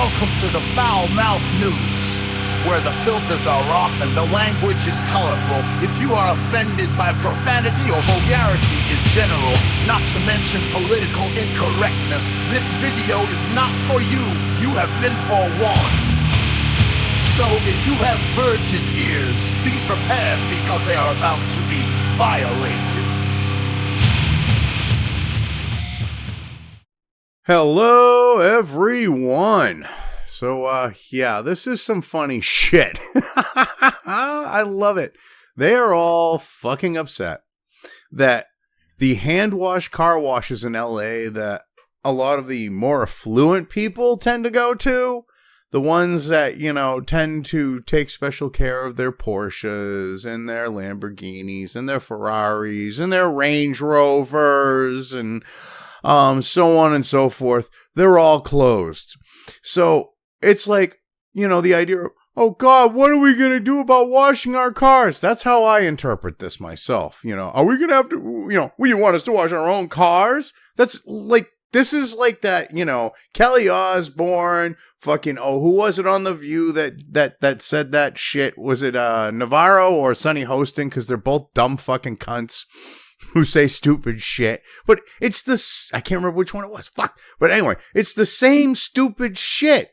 Welcome to the Foul Mouth News, where the filters are off and the language is colorful. If you are offended by profanity or vulgarity in general, not to mention political incorrectness, this video is not for you. You have been forewarned. So if you have virgin ears, be prepared because they are about to be violated. Hello, everyone. So, yeah, this is some funny shit. I love it. They are all fucking upset that the hand wash car washes in LA that a lot of the more affluent people tend to go to, the ones that, you know, tend to take special care of their Porsches and their Lamborghinis and their Ferraris and their Range Rovers and so on and so forth, they're all closed. So it's like, you know, the idea of, oh God, what are we going to do about washing our cars? That's how I interpret this myself. You know, are we going to have to, you know, you want us to wash our own cars? That's like, this is like that, you know, Kelly Osbourne, fucking, oh, who was it on The View that said that shit? Was it Navarro or Sonny Hostin? Because they're both dumb fucking cunts who say stupid shit. But it's this, I can't remember which one it was. Fuck. But anyway, it's the same stupid shit.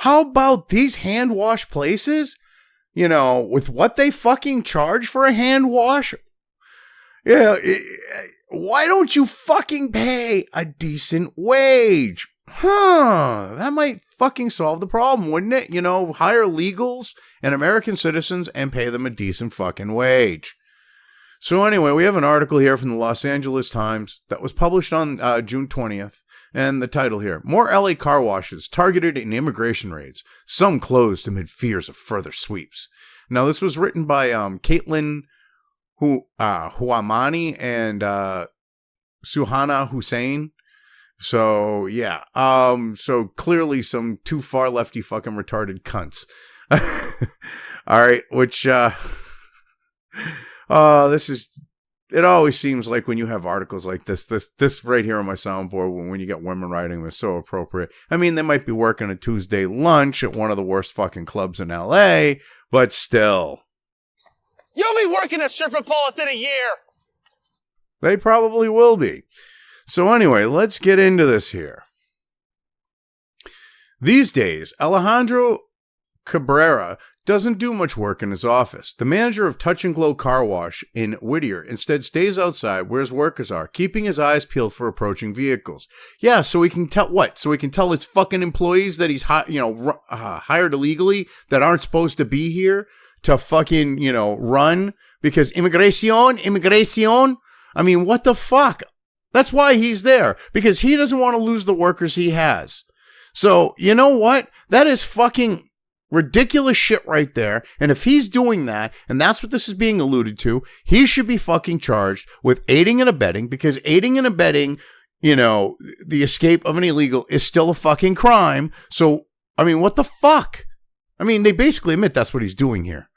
How about these hand wash places? You know, with what they fucking charge for a hand wash? Yeah, why don't you fucking pay a decent wage? That might fucking solve the problem, wouldn't it? You know, hire legals and American citizens and pay them a decent fucking wage. So anyway, we have an article here from the Los Angeles Times that was published on June 20th. And the title here, more LA car washes targeted in immigration raids. Some closed amid fears of further sweeps. Now, this was written by Caitlin Huamani and Suhana Hussein. So, yeah. So clearly some too far lefty fucking retarded cunts. All right, which... this is, it always seems like when you have articles like this right here on my soundboard, when you get women writing them, is so appropriate. I mean, they might be working a Tuesday lunch at one of the worst fucking clubs in LA, but still. You'll be working at Strippopolitan a year. They probably will be. So anyway, let's get into this here. These days, Alejandro Cabrera doesn't do much work in his office. The manager of Touch and Glow Car Wash in Whittier instead stays outside where his workers are, keeping his eyes peeled for approaching vehicles. Yeah, so he can tell what? So he can tell his fucking employees that he's hired illegally that aren't supposed to be here to fucking, you know, run because immigration. I mean, what the fuck? That's why he's there, because he doesn't want to lose the workers he has. So, you know what? That is fucking ridiculous shit right there. And if he's doing that, and that's what this is being alluded to, he should be fucking charged with aiding and abetting, because aiding and abetting, you know, the escape of an illegal is still a fucking crime. So, I mean, what the fuck? I mean, they basically admit that's what he's doing here.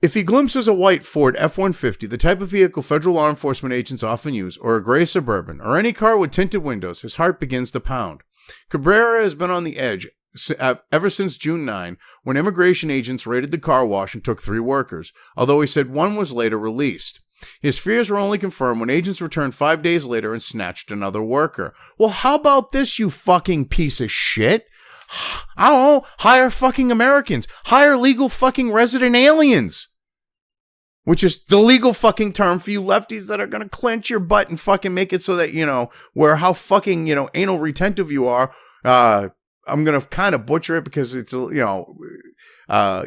If he glimpses a white Ford F-150, the type of vehicle federal law enforcement agents often use, or a gray Suburban, or any car with tinted windows, his heart begins to pound. Cabrera has been on the edge ever since June 9, when immigration agents raided the car wash and took 3 workers, although he said one was later released. His fears were only confirmed when agents returned 5 days later and snatched another worker. Well, how about this, you fucking piece of shit? I don't know, hire fucking Americans. Hire legal fucking resident aliens. Which is the legal fucking term for you lefties that are going to clench your butt and fucking make it so that, you know, where how fucking, you know, anal retentive you are, I'm going to kind of butcher it because it's, you know,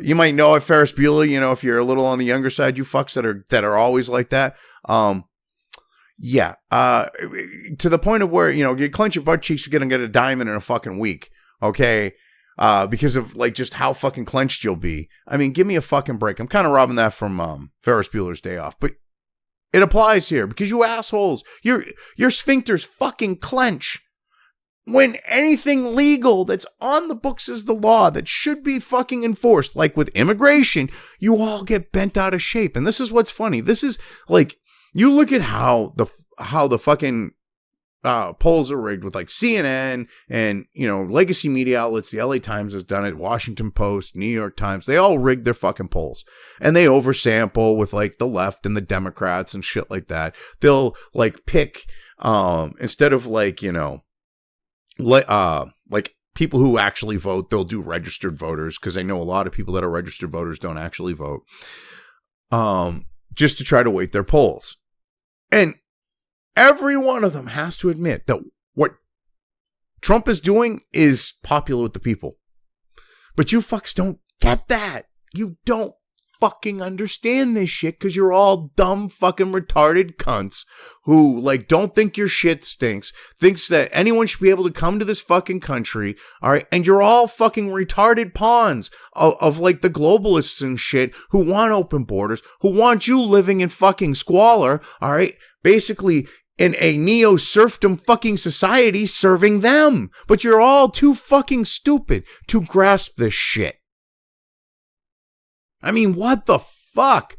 you might know it, Ferris Bueller, you know, if you're a little on the younger side, you fucks that are always like that. Yeah. To the point of where, you know, you clench your butt cheeks, you're going to get a diamond in a fucking week. Okay. Because of like just how fucking clenched you'll be. I mean, give me a fucking break. I'm kind of robbing that from, Ferris Bueller's Day Off, but it applies here because you assholes, your sphincters fucking clench. When anything legal that's on the books is the law that should be fucking enforced, like with immigration, you all get bent out of shape. And this is what's funny. This is like, you look at how the fucking polls are rigged with like CNN and, legacy media outlets. The LA Times has done it. Washington Post, New York Times, they all rig their fucking polls and they oversample with like the left and the Democrats and shit like that. They'll like pick, instead of like, like people who actually vote, they'll do registered voters. Cause I know a lot of people that are registered voters don't actually vote. Just to try to weight their polls. And every one of them has to admit that what Trump is doing is popular with the people. But you fucks don't get that. You don't fucking understand this shit because you're all dumb fucking retarded cunts who like don't think your shit stinks, thinks that anyone should be able to come to this fucking country, all right? And you're all fucking retarded pawns of like the globalists and shit who want open borders, who want you living in fucking squalor, all right? Basically in a neo-serfdom fucking society serving them. But you're all too fucking stupid to grasp this shit. I mean, what the fuck?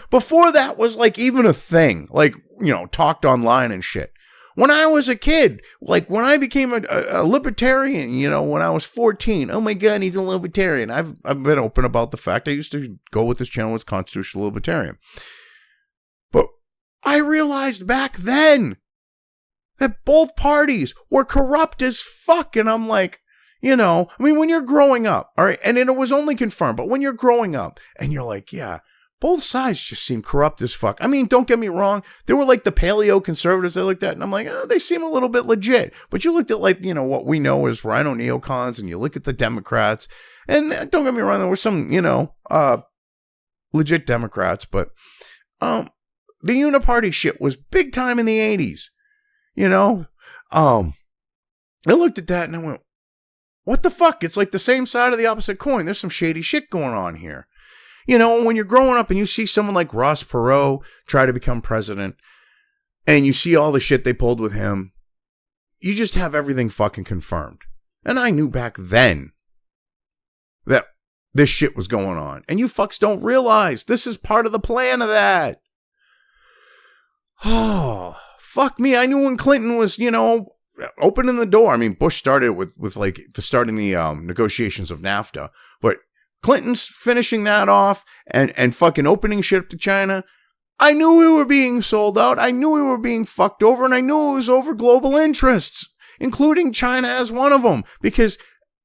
Before that was like even a thing, like, talked online and shit. When I was a kid, like when I became a libertarian, when I was 14, oh my God, he's a libertarian. I've been open about the fact I used to go with this channel as constitutional libertarian. But I realized back then that both parties were corrupt as fuck. And I'm like, when you're growing up, all right, and it was only confirmed, but when you're growing up and you're like, yeah, both sides just seem corrupt as fuck. I mean, don't get me wrong. They were like the paleo conservatives that looked at, and I'm like, oh, they seem a little bit legit. But you looked at like, what we know as rhino neocons, and you look at the Democrats, and don't get me wrong, there were some, legit Democrats, but the uniparty shit was big time in the 80s. I looked at that and I went, what the fuck? It's like the same side of the opposite coin. There's some shady shit going on here. When you're growing up and you see someone like Ross Perot try to become president and you see all the shit they pulled with him, you just have everything fucking confirmed. And I knew back then that this shit was going on. And you fucks don't realize this is part of the plan of that. Oh, fuck me. I knew when Clinton was, opening the door. I mean, Bush started with like starting the negotiations of NAFTA, but Clinton's finishing that off and fucking opening shit up to China. I knew we were being sold out. I knew we were being fucked over, and I knew it was over global interests, including China as one of them. Because,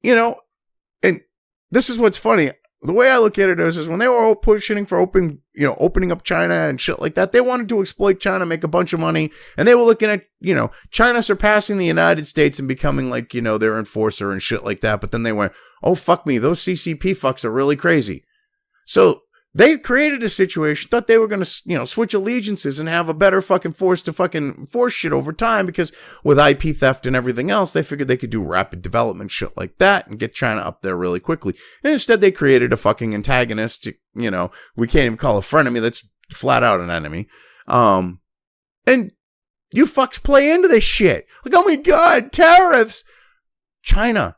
and this is what's funny. The way I look at it is when they were all pushing for opening up China and shit like that, they wanted to exploit China, make a bunch of money, and they were looking at, China surpassing the United States and becoming like, their enforcer and shit like that. But then they went, oh, fuck me, those CCP fucks are really crazy. So they created a situation, thought they were going to, switch allegiances and have a better fucking force to fucking force shit over time, because with IP theft and everything else, they figured they could do rapid development shit like that and get China up there really quickly. And instead they created a fucking antagonist, we can't even call a frenemy, that's flat out an enemy. And you fucks play into this shit. Like, oh my God, tariffs. China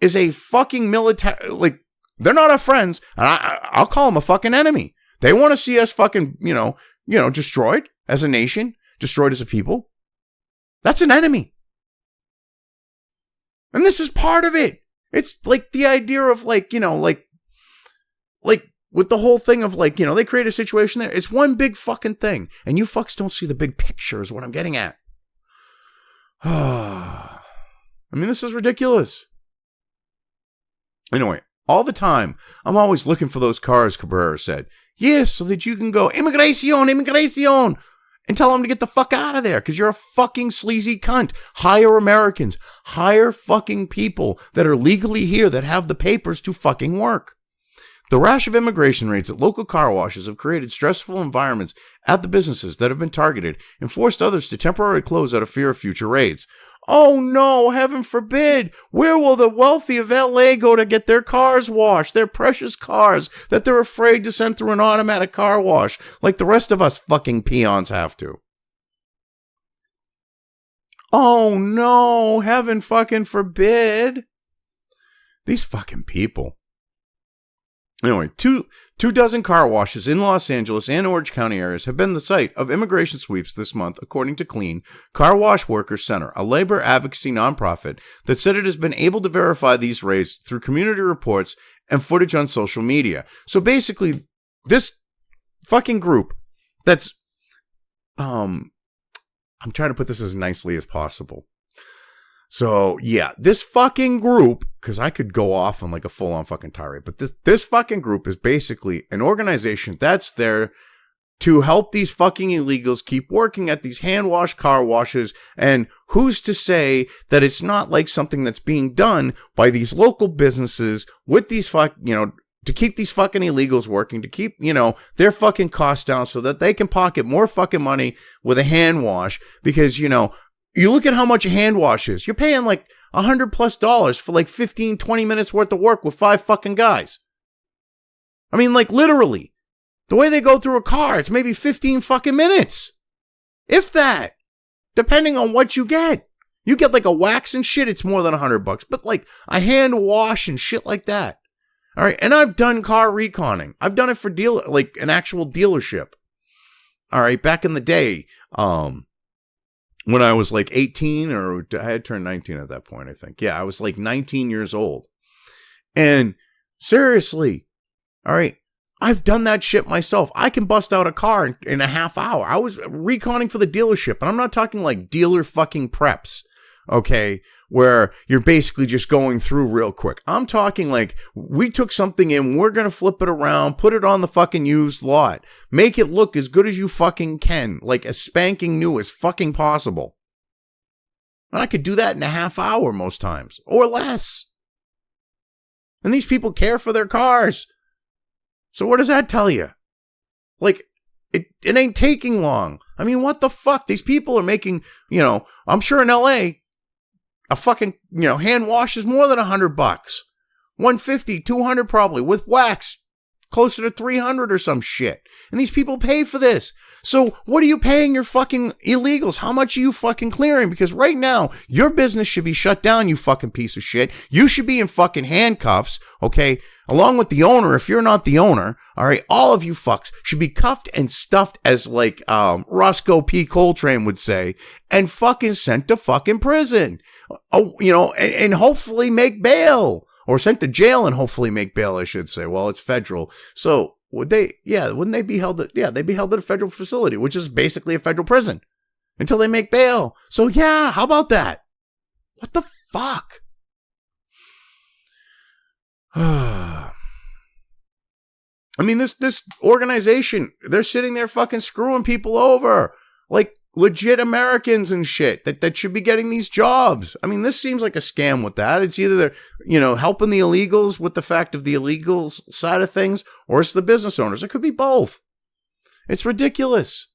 is a fucking military, like, they're not our friends, and I'll call them a fucking enemy. They want to see us fucking, destroyed as a nation, destroyed as a people. That's an enemy. And this is part of it. It's like the idea of like with the whole thing of like, they create a situation there. It's one big fucking thing. And you fucks don't see the big picture is what I'm getting at. I mean, this is ridiculous. Anyway. All the time, I'm always looking for those cars, Cabrera said. Yes, so that you can go, Inmigracion, and tell them to get the fuck out of there, because you're a fucking sleazy cunt. Hire Americans. Hire fucking people that are legally here, that have the papers to fucking work. The rash of immigration raids at local car washes have created stressful environments at the businesses that have been targeted and forced others to temporarily close out of fear of future raids. Oh no, heaven forbid. Where will the wealthy of LA go to get their cars washed, their precious cars that they're afraid to send through an automatic car wash like the rest of us fucking peons have to? Oh no, heaven fucking forbid. These fucking people. Anyway, two dozen car washes in Los Angeles and Orange County areas have been the site of immigration sweeps this month, according to Clean Car Wash Workers Center, a labor advocacy nonprofit that said it has been able to verify these raids through community reports and footage on social media. So basically, this fucking group that's, I'm trying to put this as nicely as possible. So, yeah, this fucking group, because I could go off on like a full-on fucking tirade, but this fucking group is basically an organization that's there to help these fucking illegals keep working at these hand-wash car washes, and who's to say that it's not like something that's being done by these local businesses with these to keep these fucking illegals working, to keep, their fucking costs down so that they can pocket more fucking money with a hand wash, because, you look at how much a hand wash is. You're paying like $100+ for like 15, 20 minutes worth of work with 5 fucking guys. I mean, like literally, the way they go through a car, it's maybe 15 fucking minutes. If that, depending on what you get. You get like a wax and shit, it's more than $100, but like a hand wash and shit like that. All right. And I've done car reconning. I've done it for like an actual dealership. All right. Back in the day, when I was like 18, or I had turned 19 at that point, I think. Yeah, I was like 19 years old. And seriously, all right, I've done that shit myself. I can bust out a car in a half hour. I was reconning for the dealership, and I'm not talking like dealer fucking preps, okay, where you're basically just going through real quick. I'm talking like we took something in, we're going to flip it around, put it on the fucking used lot, make it look as good as you fucking can, like as spanking new as fucking possible. And I could do that in a half hour most times, or less. And these people care for their cars. So what does that tell you? Like, it ain't taking long. I mean, what the fuck? These people are making, I'm sure in LA, a fucking, hand wash is more than $100. $150, $200 probably, with wax, closer to $300 or some shit. And these people pay for this. So what are you paying your fucking illegals? How much are you fucking clearing? Because right now, your business should be shut down, you fucking piece of shit. You should be in fucking handcuffs, okay? Along with the owner, if you're not the owner, all right? All of you fucks should be cuffed and stuffed, as like Roscoe P. Coltrane would say, and fucking sent to fucking prison. Oh, and hopefully make bail. Or sent to jail and hopefully make bail, I should say. Well, it's federal. So wouldn't they be held at, they'd be held at a federal facility, which is basically a federal prison until they make bail. So yeah, how about that? What the fuck? I mean, this organization, they're sitting there fucking screwing people over. Like, legit Americans and shit that should be getting these jobs. I mean, this seems like a scam with that. It's either they're, helping the illegals with the fact of the illegals side of things, or it's the business owners. It could be both. It's ridiculous.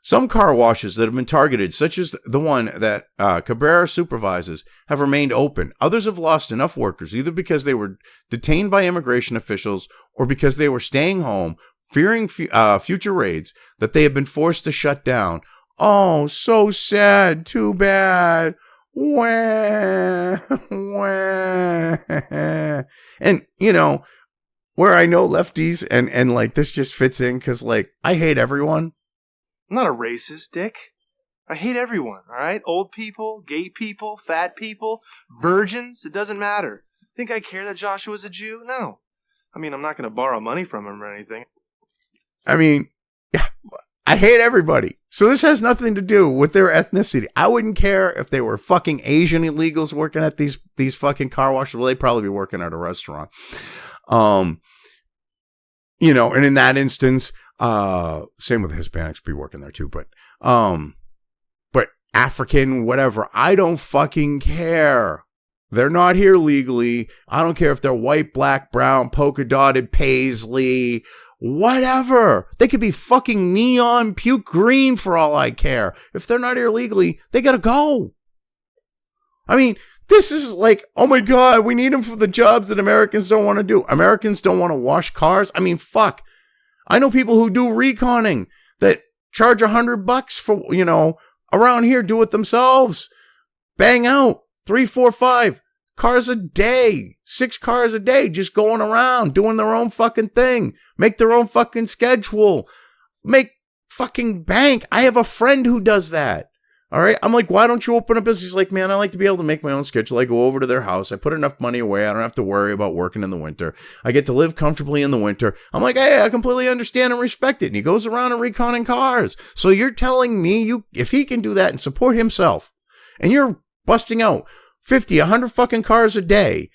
Some car washes that have been targeted, such as the one that Cabrera supervises, have remained open. Others have lost enough workers, either because they were detained by immigration officials or because they were staying home, fearing future raids, that they have been forced to shut down. Oh, so sad. Too bad. Wah, wah. And, where I know lefties and like this just fits in because, like, I hate everyone. I'm not a racist, Dick. I hate everyone, all right? Old people, gay people, fat people, virgins, it doesn't matter. Think I care that Joshua's a Jew? No. I mean, I'm not going to borrow money from him or anything. I mean, I hate everybody. So this has nothing to do with their ethnicity. I wouldn't care if they were fucking Asian illegals working at these fucking car washes. Well, they'd probably be working at a restaurant. And in that instance, same with the Hispanics be working there too, but African, whatever, I don't fucking care. They're not here legally. I don't care if they're white, black, brown, polka dotted, paisley, whatever. They could be fucking neon puke green for all I care. If they're not here legally, they gotta go. I mean, this is like, oh my God, we need them for the jobs that Americans don't want to do. Americans don't want to wash cars. I mean, fuck. I know people who do reconning that charge $100 for, around here, do it themselves. Bang out 3, 4, 5 cars a day. 6 cars a day just going around, doing their own fucking thing. Make their own fucking schedule. Make fucking bank. I have a friend who does that. All right. I'm like, why don't you open a business? He's like, man, I like to be able to make my own schedule. I go over to their house. I put enough money away. I don't have to worry about working in the winter. I get to live comfortably in the winter. I'm like, hey, I completely understand and respect it. And he goes around and reconning cars. So you're telling me if he can do that and support himself, and you're busting out 50, 100 fucking cars a day,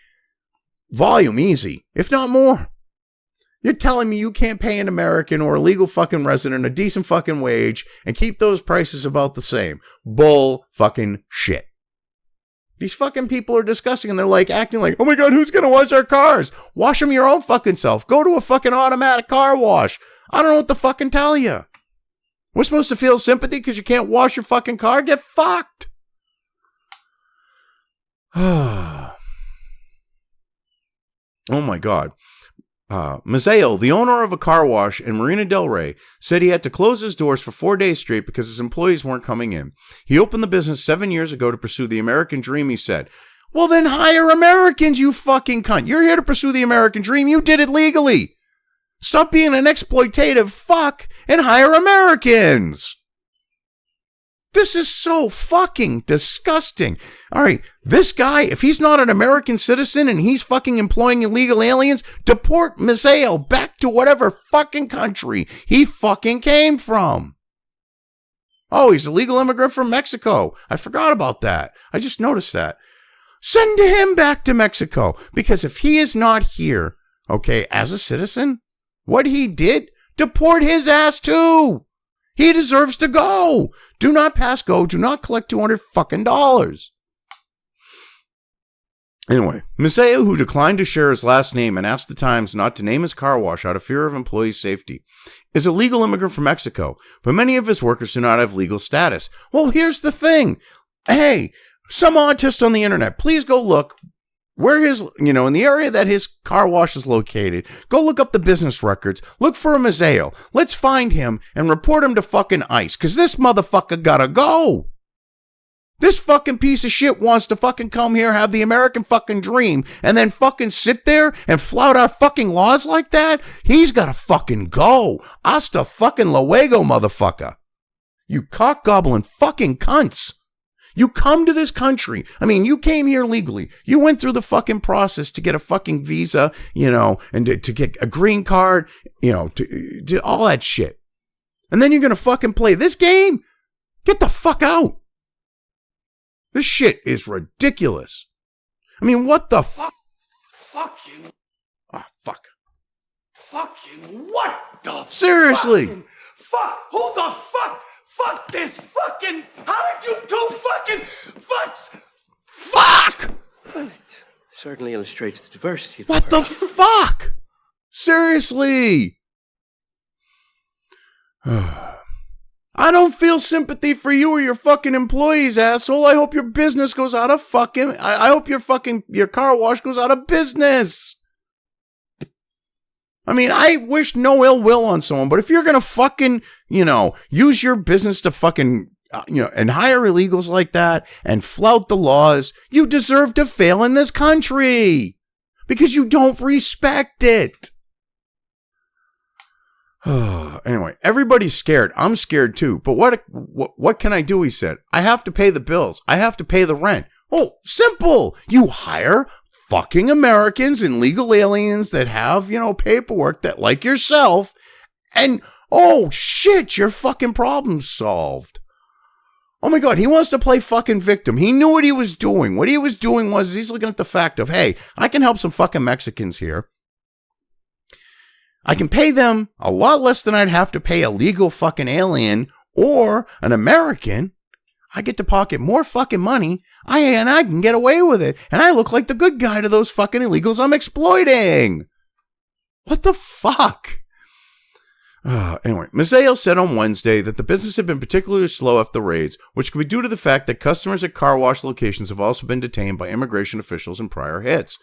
volume easy, if not more. You're telling me you can't pay an American or a legal fucking resident a decent fucking wage and keep those prices about the same. Bull fucking shit. These fucking people are disgusting and they're like acting like, oh my God, who's going to wash our cars? Wash them your own fucking self. Go to a fucking automatic car wash. I don't know what to fucking tell you. We're supposed to feel sympathy because you can't wash your fucking car? Get fucked. Oh my God. Mazzeo, the owner of a car wash in Marina del Rey, said he had to close his doors for 4 days straight because his employees weren't coming in. He opened the business 7 years ago to pursue the American dream, he said. Well, then hire Americans, you fucking cunt. You're here to pursue the American dream. You did it legally. Stop being an exploitative fuck and hire Americans. This is so fucking disgusting. All right, this guy, if he's not an American citizen and he's fucking employing illegal aliens, deport Mazzeo back to whatever fucking country he fucking came from. Oh, he's a legal immigrant from Mexico. I forgot about that. I just noticed that. Send him back to Mexico, because if he is not here, okay, as a citizen, what he did, deport his ass too. He deserves to go. Do not pass go. Do not collect $200 fucking dollars. Anyway, Mazzeo, who declined to share his last name and asked the Times not to name his car wash out of fear of employees' safety, is a legal immigrant from Mexico, but many of his workers do not have legal status. Well, here's the thing. Hey, some autist on the internet, please go look where his, in the area that his car wash is located. Go look up the business records. Look for a Mazzeo. Let's find him and report him to fucking ICE, because this motherfucker gotta go. This fucking piece of shit wants to fucking come here, have the American fucking dream, and then fucking sit there and flout our fucking laws like that? He's gotta fucking go. Hasta fucking luego, motherfucker. You cock-gobbling fucking cunts. You come to this country. I mean, you came here legally. You went through the fucking process to get a fucking visa, and to get a green card, to all that shit. And then you're going to fucking play this game? Get the fuck out. This shit is ridiculous. I mean, what the fuck? Fuck you. Ah, fuck. Fuck you. What the Seriously. Fuck. Who the fuck? Fuck this fucking... How did you two fucking... Fucks? Fuck! Well, it certainly illustrates the diversity of What the fuck? Seriously. I don't feel sympathy for you or your fucking employees, asshole. I hope your business goes out of fucking... I hope your car wash goes out of business. I mean, I wish no ill will on someone, but if you're going to fucking, use your business to fucking, and hire illegals like that and flout the laws, you deserve to fail in this country because you don't respect it. Anyway, everybody's scared. I'm scared too. But what can I do? He said, I have to pay the bills. I have to pay the rent. Oh, simple. You hire fucking Americans and legal aliens that have, paperwork that like yourself, and oh shit, your fucking problem's solved. Oh my God, he wants to play fucking victim. He knew what he was doing. What he was doing was he's looking at the fact of, hey, I can help some fucking Mexicans here. I can pay them a lot less than I'd have to pay a legal fucking alien or an American. I get to pocket more fucking money, and I can get away with it. And I look like the good guy to those fucking illegals I'm exploiting. What the fuck? Anyway, Mazzeo said on Wednesday that the business had been particularly slow after the raids, which could be due to the fact that customers at car wash locations have also been detained by immigration officials in prior hits.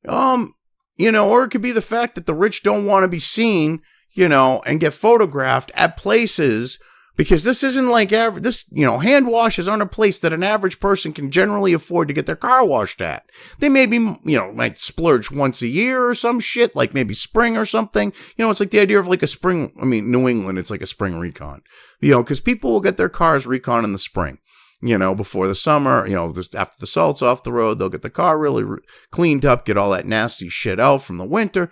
Or it could be the fact that the rich don't want to be seen, and get photographed at places Because this isn't like hand washes aren't a place that an average person can generally afford to get their car washed at. They maybe, might splurge once a year or some shit, like maybe spring or something. It's like the idea of like a spring. I mean, New England, it's like a spring recon, because people will get their cars recon in the spring, before the summer, after the salt's off the road, they'll get the car really cleaned up, get all that nasty shit out from the winter.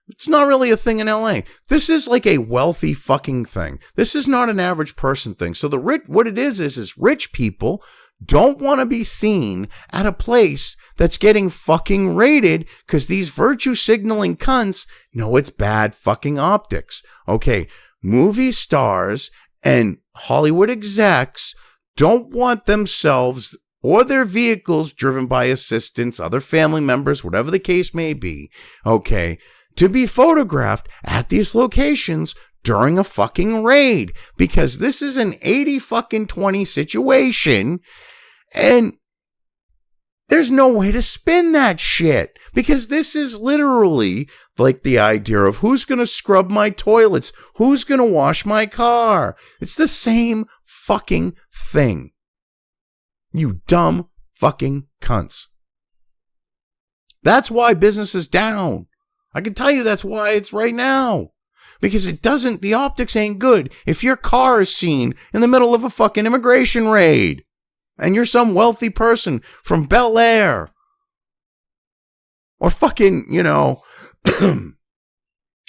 It's not really a thing in LA. This is like a wealthy fucking thing. This is not an average person thing. So what it is rich people don't want to be seen at a place that's getting fucking raided because these virtue signaling cunts know it's bad fucking optics. Okay, movie stars and Hollywood execs don't want themselves or their vehicles driven by assistants, other family members, whatever the case may be, okay, to be photographed at these locations during a fucking raid, because this is an 80-fucking-20 situation, and there's no way to spin that shit, because this is literally like the idea of who's going to scrub my toilets, who's going to wash my car. It's the same fucking thing. You dumb fucking cunts. That's why business is down. I can tell you that's why it's right now. Because the optics ain't good if your car is seen in the middle of a fucking immigration raid and you're some wealthy person from Bel Air or fucking,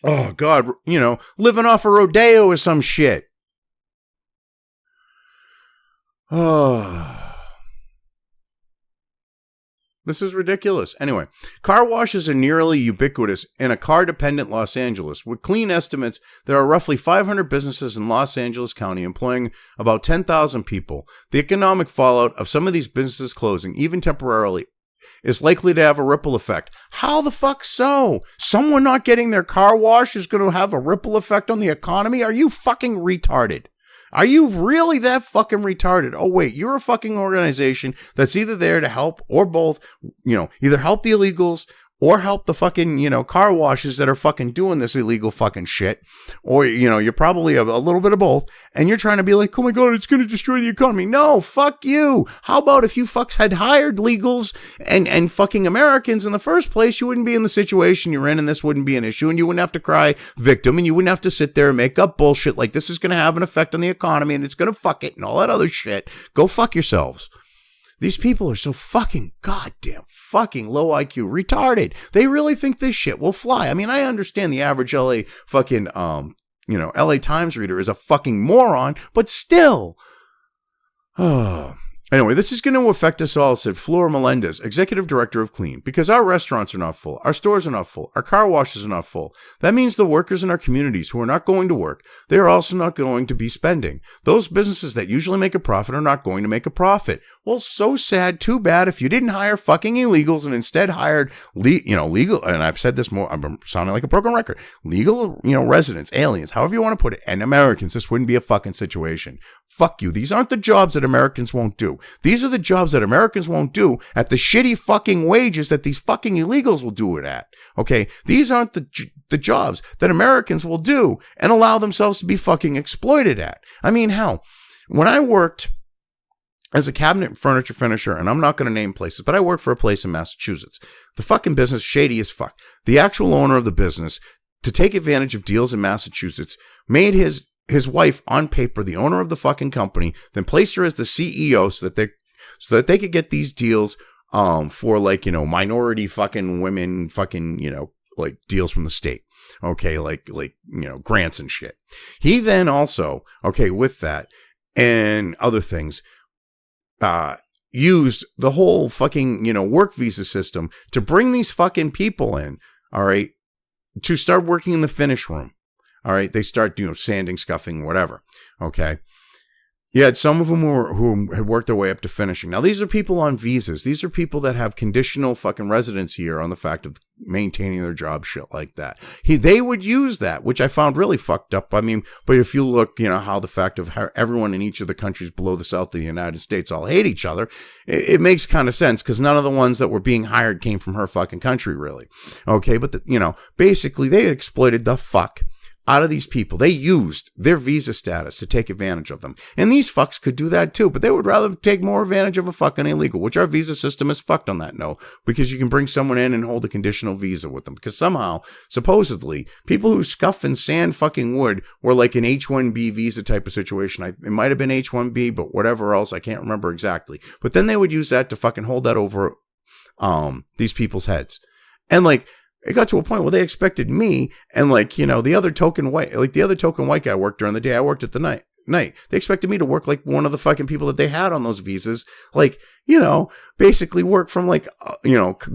oh God, living off a rodeo or some shit. Oh. This is ridiculous. Anyway, car washes are nearly ubiquitous in a car-dependent Los Angeles. With clean estimates, there are roughly 500 businesses in Los Angeles County employing about 10,000 people. The economic fallout of some of these businesses closing, even temporarily, is likely to have a ripple effect. How the fuck so? Someone not getting their car washed is going to have a ripple effect on the economy? Are you fucking retarded? Are you really that fucking retarded? Oh, wait, you're a fucking organization that's either there to help or both, either help the illegals or help the fucking, car washes that are fucking doing this illegal fucking shit. Or, you're probably a little bit of both. And you're trying to be like, oh my God, it's going to destroy the economy. No, fuck you. How about if you fucks had hired legals and fucking Americans in the first place, you wouldn't be in the situation you're in and this wouldn't be an issue and you wouldn't have to cry victim and you wouldn't have to sit there and make up bullshit like this is going to have an effect on the economy and it's going to fuck it and all that other shit. Go fuck yourselves. These people are so fucking goddamn fucking low IQ, retarded. They really think this shit will fly. I mean, I understand the average LA fucking, LA Times reader is a fucking moron, but still. Anyway, this is going to affect us all, said Flor Melendez, executive director of Clean, because our restaurants are not full, our stores are not full, our car washes are not full. That means the workers in our communities who are not going to work, they are also not going to be spending. Those businesses that usually make a profit are not going to make a profit. Well, so sad, too bad if you didn't hire fucking illegals and instead hired, legal, and I've said this more, I'm sounding like a broken record, legal, residents, aliens, however you want to put it, and Americans, this wouldn't be a fucking situation. Fuck you. These aren't the jobs that Americans won't do. These are the jobs that Americans won't do at the shitty fucking wages that these fucking illegals will do it at. Okay? These aren't the jobs that Americans will do and allow themselves to be fucking exploited at. I mean, hell, when I worked as a cabinet furniture finisher, and I'm not going to name places, but I worked for a place in Massachusetts. The fucking business, shady as fuck. The actual owner of the business, to take advantage of deals in Massachusetts, made his wife on paper the owner of the fucking company, then placed her as the CEO so that they could get these deals for like, minority fucking women fucking, like deals from the state. Okay, like grants and shit. He then also, okay, with that and other things, used the whole fucking, work visa system to bring these fucking people in, all right, to start working in the finish room. All right, they start, sanding, scuffing, whatever. Okay. You had some of them who had worked their way up to finishing. Now, these are people on visas. These are people that have conditional fucking residence here on the fact of maintaining their job, shit like that. They would use that, which I found really fucked up. I mean, but if you look, how the fact of how everyone in each of the countries below the south of the United States all hate each other, it makes kind of sense because none of the ones that were being hired came from her fucking country, really. Okay, but, basically they exploited the fuck out of these people. They used their visa status to take advantage of them. And these fucks could do that too, but they would rather take more advantage of a fucking illegal, which our visa system is fucked on that note, because you can bring someone in and hold a conditional visa with them. Because somehow, supposedly, people who scuff and sand fucking wood were like an H-1B visa type of situation. It might have been H-1B, but whatever else, I can't remember exactly. But then they would use that to fucking hold that over these people's heads. And like, it got to a point where they expected me and like, you know, the other token white guy worked during the day. I worked at the night. They expected me to work like one of the fucking people that they had on those visas. Like, you know, basically work from like,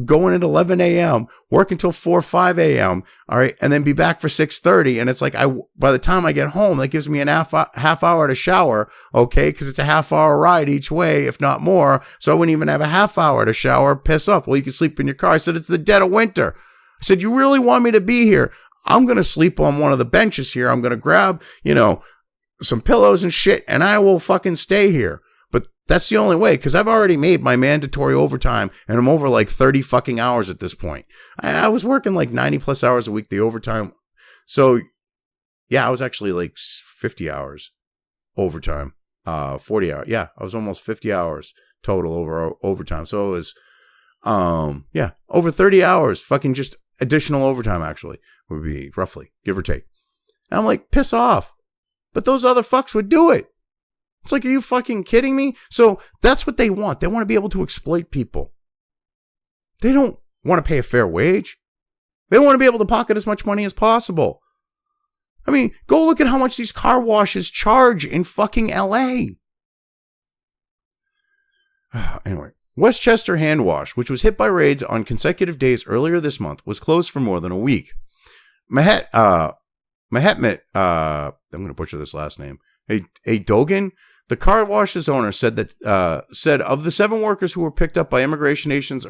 go in at 11 a.m., work until 4 or 5 a.m. All right. And then be back for 6:30. And it's like, by the time I get home, that gives me an half hour to shower. Okay. Cause it's a half hour ride each way, if not more. So I wouldn't even have a half hour to shower, piss off. Well, you can sleep in your car. I said, it's the dead of winter. I said, you really want me to be here? I'm going to sleep on one of the benches here. I'm going to grab, some pillows and shit, and I will fucking stay here. But that's the only way, because I've already made my mandatory overtime, and I'm over like 30 fucking hours at this point. I was working like 90 plus hours a week, the overtime. So, yeah, I was actually like 50 hours overtime, 40 hours. Yeah, I was almost 50 hours total over overtime. So it was, over 30 hours, fucking just additional overtime actually would be roughly, give or take. And I'm like, piss off. But those other fucks would do it. It's like, are you fucking kidding me? So that's what they want. They want to be able to exploit people. They don't want to pay a fair wage. They want to be able to pocket as much money as possible. I mean, go look at how much these car washes charge in fucking LA. Anyway, Westchester Hand Wash, which was hit by raids on consecutive days earlier this month, was closed for more than a week. Mahetmet, I'm going to butcher this last name, a Dogan, the car wash's owner, said of the 7 workers who were picked up by immigration agents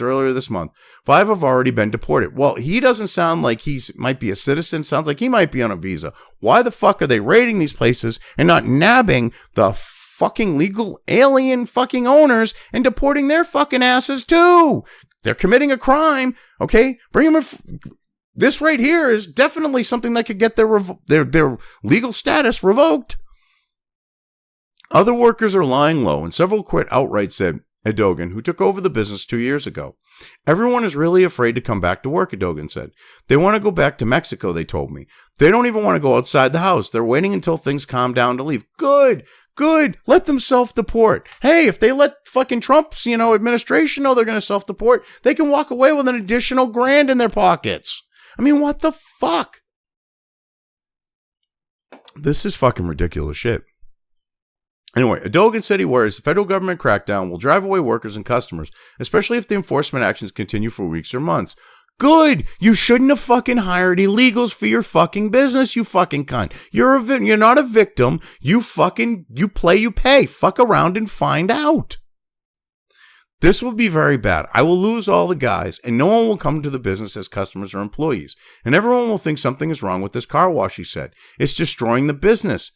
earlier this month, 5 have already been deported. Well, he doesn't sound like he might be a citizen. Sounds like he might be on a visa. Why the fuck are they raiding these places and not nabbing the fucking legal alien fucking owners and deporting their fucking asses too? They're committing a crime. Okay, bring them in. This right here is definitely something that could get their legal status revoked. Other workers are lying low, and several quit outright, said Edogan, who took over the business 2 years ago. Everyone is really afraid to come back to work, Edogan said. They want to go back to Mexico, they told me. They don't even want to go outside the house. They're waiting until things calm down to leave. Good. Let them self-deport. Hey, if they let fucking Trump's, administration know they're going to self-deport, they can walk away with an additional $1,000 in their pockets. I mean, what the fuck? This is fucking ridiculous shit. Anyway, Edogan said he worries the federal government crackdown will drive away workers and customers, especially if the enforcement actions continue for weeks or months. Good. You shouldn't have fucking hired illegals for your fucking business, you fucking cunt. You're not a victim. You play, you pay. Fuck around and find out. This will be very bad. I will lose all the guys, and no one will come to the business as customers or employees. And everyone will think something is wrong with this car wash, he said. It's destroying the business.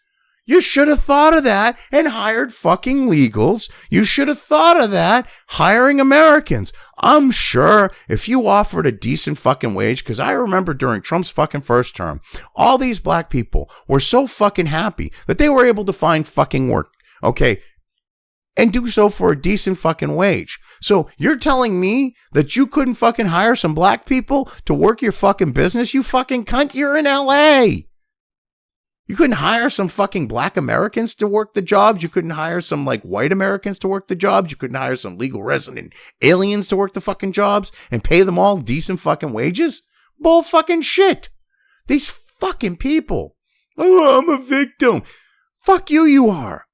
You should have thought of that and hired fucking legals. You should have thought of that hiring Americans. I'm sure if you offered a decent fucking wage, because I remember during Trump's fucking first term, all these black people were so fucking happy that they were able to find fucking work. Okay. And do so for a decent fucking wage. So you're telling me that you couldn't fucking hire some black people to work your fucking business? You fucking cunt, you're in LA. You couldn't hire some fucking black Americans to work the jobs. You couldn't hire some like white Americans to work the jobs. You couldn't hire some legal resident aliens to work the fucking jobs and pay them all decent fucking wages? Bull fucking shit. These fucking people. Oh, I'm a victim. Fuck you, you are.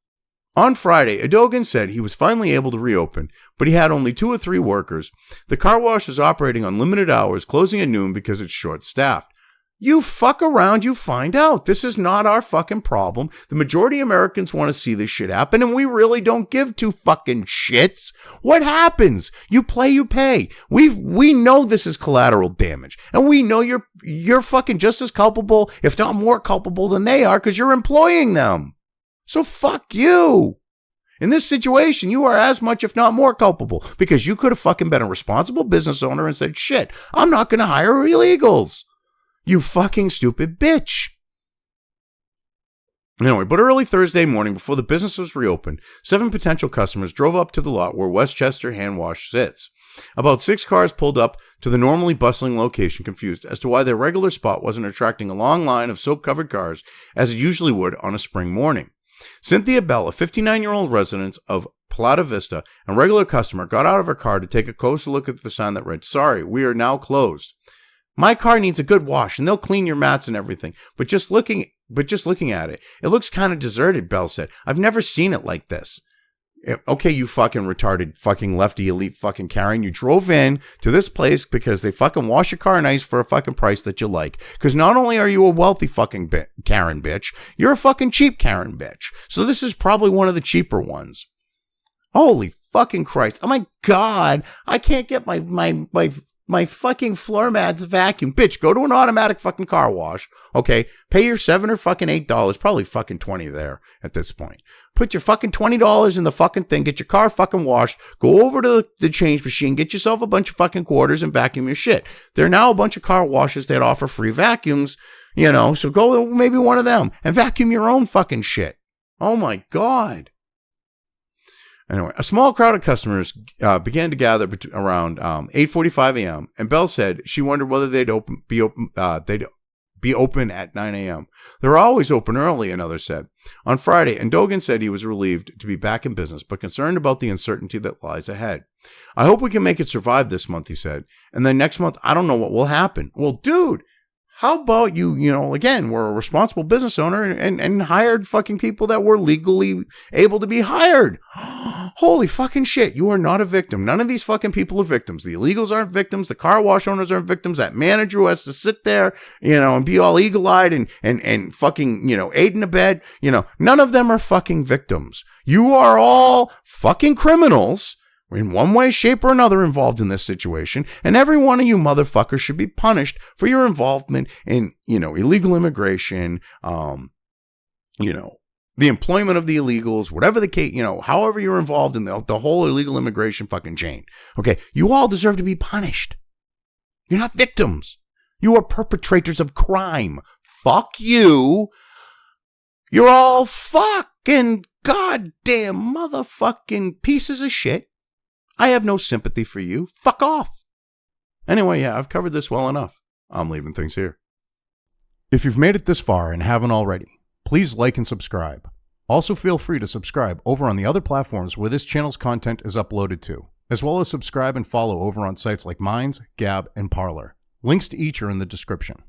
On Friday, Edogan said he was finally able to reopen, but he had only 2 or 3 workers. The car wash is operating on limited hours, closing at noon because it's short-staffed. You fuck around, you find out. This is not our fucking problem. The majority of Americans want to see this shit happen, and we really don't give 2 fucking shits. What happens? You play, you pay. We know this is collateral damage, and we know you're fucking just as culpable, if not more culpable than they are, because you're employing them. So fuck you. In this situation, you are as much, if not more culpable, because you could have fucking been a responsible business owner and said, shit, I'm not going to hire illegals. You fucking stupid bitch. Anyway, but early Thursday morning, before the business was reopened, 7 potential customers drove up to the lot where Westchester Hand Wash sits. About 6 cars pulled up to the normally bustling location, confused as to why their regular spot wasn't attracting a long line of soap-covered cars as it usually would on a spring morning. Cynthia Bell, a 59-year-old resident of Plata Vista and regular customer, got out of her car to take a closer look at the sign that read, "Sorry, we are now closed. My car needs a good wash, and they'll clean your mats and everything. But just looking at it, it looks kind of deserted," Bell said. "I've never seen it like this." Okay, you fucking retarded fucking lefty elite fucking Karen. You drove in to this place because they fucking wash your car nice for a fucking price that you like. Because not only are you a wealthy fucking Karen bitch, you're a fucking cheap Karen bitch. So this is probably one of the cheaper ones. Holy fucking Christ. Oh my God. I can't get my fucking floor mats vacuum. Bitch, go to an automatic fucking car wash. Okay, pay your $7 or fucking $8, probably fucking 20 there at this point. Put your fucking $20 in the fucking thing, get your car fucking washed, go over to the change machine, get yourself a bunch of fucking quarters and vacuum your shit. There are now a bunch of car washes that offer free vacuums, so go to maybe one of them and vacuum your own fucking shit. Oh my God. Anyway, a small crowd of customers began to gather around 8:45 a.m. and Bell said she wondered whether they'd be open at 9 a.m. They're always open early, another said. On Friday, and Dogan said he was relieved to be back in business, but concerned about the uncertainty that lies ahead. "I hope we can make it survive this month," he said. "And then next month, I don't know what will happen." Well, dude, how about you, again, we're a responsible business owner and hired fucking people that were legally able to be hired. Holy fucking shit. You are not a victim. None of these fucking people are victims. The illegals aren't victims. The car wash owners aren't victims. That manager who has to sit there, and be all eagle-eyed and fucking, aid in the bed. None of them are fucking victims. You are all fucking criminals in one way, shape, or another involved in this situation, and every one of you motherfuckers should be punished for your involvement in, illegal immigration, the employment of the illegals, whatever the case, however you're involved in the whole illegal immigration fucking chain. Okay, you all deserve to be punished. You're not victims. You are perpetrators of crime. Fuck you. You're all fucking goddamn motherfucking pieces of shit. I have no sympathy for you. Fuck off. Anyway, yeah, I've covered this well enough. I'm leaving things here. If you've made it this far and haven't already, please like and subscribe. Also, feel free to subscribe over on the other platforms where this channel's content is uploaded to, as well as subscribe and follow over on sites like Minds, Gab, and Parler. Links to each are in the description.